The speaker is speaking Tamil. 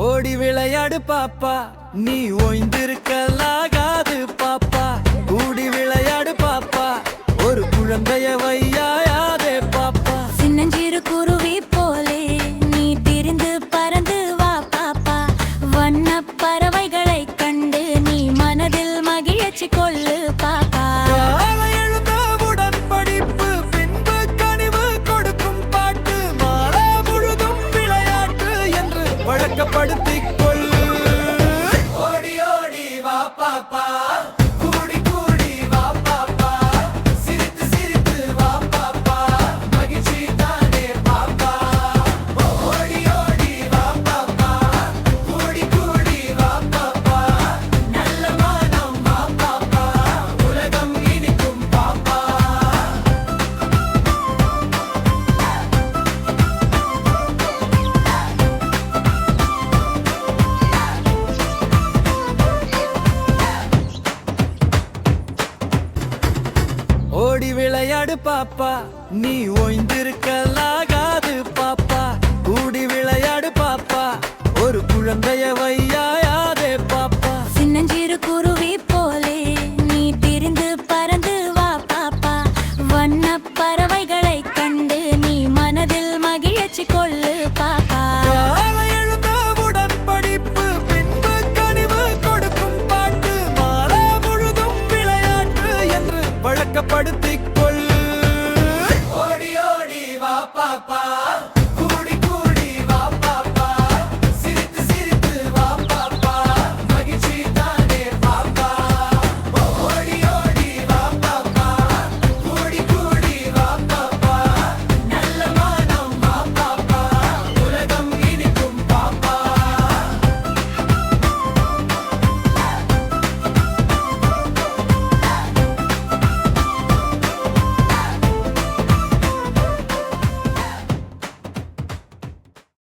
ஓடி விளையாடு பாப்பா, நீ ஓய்ந்திருக்கலாகாது பாப்பா. கூடி விளையாடு பாப்பா, ஒரு குழந்தைய வையாயாதே பாப்பா. சின்னஞ்சிறு குருவி போலே நீ திரிந்து பறந்து வா பாப்பா. வண்ண பறவைகளை கண்டு நீ மனதில் மகிழ்ச்சி கொள்ளு பாப்பா. காலை எழுந்தவுடன் படிப்பு, பின்பு கனிவு கொடுக்கும் பாட்டு, மாலை முழுதும் விளையாட்டு என்று பழக்கப்படுத்திக் கொள். ஓடி ஓடி வா பாப்பா, கூடி கூடி வா பாப்பா, சிரித்து சிரித்து வா பாப்பா, மகிழ்ச்சி தானே பாப்பா. ஓடி ஓடி வா பாப்பா, கூடி கூடி வா பாப்பா, நல்ல மானம் வா பாப்பா, உலகம் இனிக்கும் பாப்பா. ஓடி விளையாடு பாப்பா, நீ ஓய்ந்திருக்கலாகாது பாப்பா. கூடி விளையாடு பாப்பா, ஒரு குழந்தைய